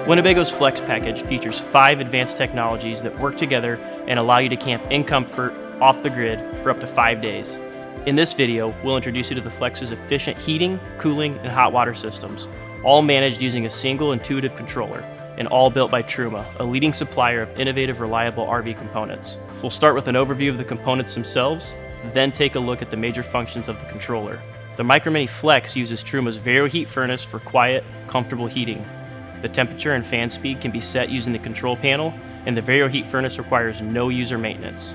Winnebago's Flex package features 5 advanced technologies that work together and allow you to camp in comfort off the grid for up to 5 days. In this video, we'll introduce you to the Flex's efficient heating, cooling, and hot water systems, all managed using a single intuitive controller, and all built by Truma, a leading supplier of innovative, reliable RV components. We'll start with an overview of the components themselves, then take a look at the major functions of the controller. The Micro Minnie FLX uses Truma's VarioHeat furnace for quiet, comfortable heating. The temperature and fan speed can be set using the control panel, and the VarioHeat furnace requires no user maintenance.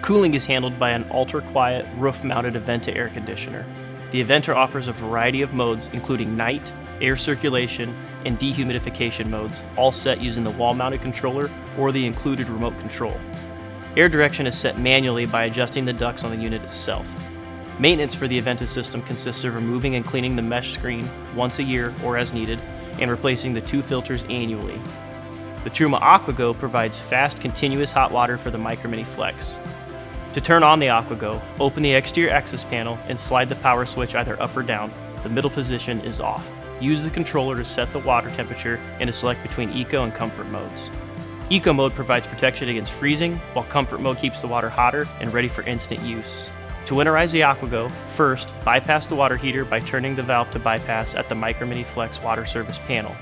Cooling is handled by an ultra-quiet, roof-mounted Aventa air conditioner. The Aventa offers a variety of modes, including night, air circulation, and dehumidification modes, all set using the wall-mounted controller or the included remote control. Air direction is set manually by adjusting the ducts on the unit itself. Maintenance for the Aventa system consists of removing and cleaning the mesh screen once a year or as needed, and replacing the 2 filters annually. The Truma AquaGo provides fast, continuous hot water for the Micro Minnie FLX. To turn on the AquaGo, open the exterior access panel and slide the power switch either up or down. The middle position is off. Use the controller to set the water temperature and to select between Eco and Comfort modes. Eco mode provides protection against freezing, while Comfort mode keeps the water hotter and ready for instant use. To winterize the AquaGo, first, bypass the water heater by turning the valve to bypass at the Micro Minnie FLX water service panel.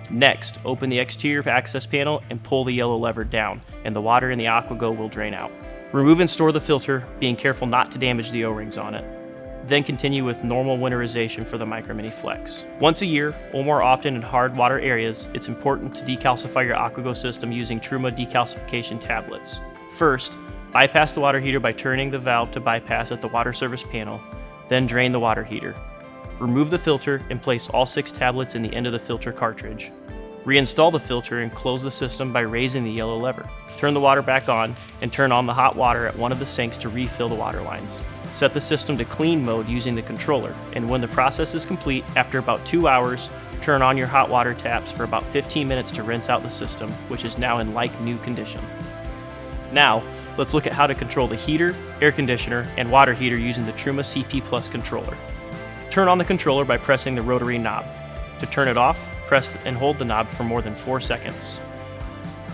Next, open the exterior access panel and pull the yellow lever down, and the water in the AquaGo will drain out. Remove and store the filter, being careful not to damage the O-rings on it. Then continue with normal winterization for the Micro Minnie FLX. Once a year, or more often in hard water areas, it's important to decalcify your AquaGo system using Truma decalcification tablets. First, bypass the water heater by turning the valve to bypass at the water service panel, then drain the water heater. Remove the filter and place all 6 tablets in the end of the filter cartridge. Reinstall the filter and close the system by raising the yellow lever. Turn the water back on and turn on the hot water at one of the sinks to refill the water lines. Set the system to clean mode using the controller, and when the process is complete, after about 2 hours, turn on your hot water taps for about 15 minutes to rinse out the system, which is now in like new condition. Now, let's look at how to control the heater, air conditioner, and water heater using the Truma CP Plus controller. Turn on the controller by pressing the rotary knob. To turn it off, press and hold the knob for more than 4 seconds.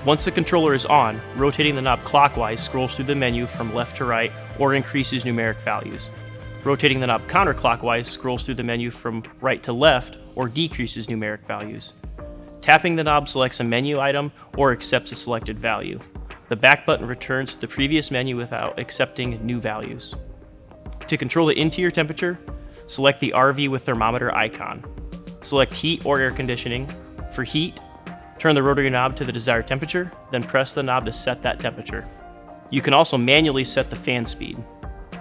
Once the controller is on, rotating the knob clockwise scrolls through the menu from left to right or increases numeric values. Rotating the knob counterclockwise scrolls through the menu from right to left or decreases numeric values. Tapping the knob selects a menu item or accepts a selected value. The back button returns to the previous menu without accepting new values. To control the interior temperature, select the RV with thermometer icon. Select heat or air conditioning. For heat, turn the rotary knob to the desired temperature, then press the knob to set that temperature. You can also manually set the fan speed.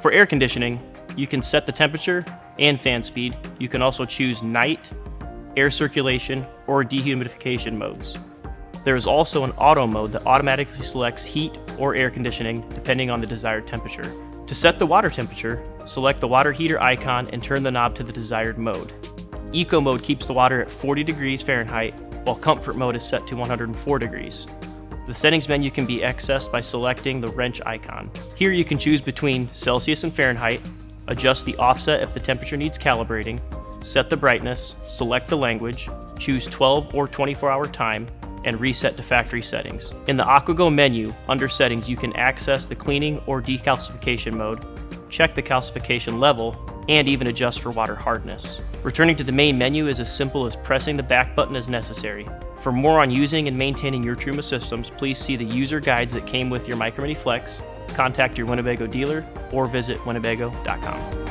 For air conditioning, you can set the temperature and fan speed. You can also choose night, air circulation, or dehumidification modes. There is also an auto mode that automatically selects heat or air conditioning depending on the desired temperature. To set the water temperature, select the water heater icon and turn the knob to the desired mode. Eco mode keeps the water at 40 degrees Fahrenheit, while Comfort mode is set to 104 degrees. The settings menu can be accessed by selecting the wrench icon. Here you can choose between Celsius and Fahrenheit, adjust the offset if the temperature needs calibrating, set the brightness, select the language, choose 12 or 24-hour time, and reset to factory settings. In the AquaGo menu, under settings, you can access the cleaning or decalcification mode, check the calcification level, and even adjust for water hardness. Returning to the main menu is as simple as pressing the back button as necessary. For more on using and maintaining your Truma systems, please see the user guides that came with your Micro Minnie FLX, contact your Winnebago dealer, or visit winnebago.com.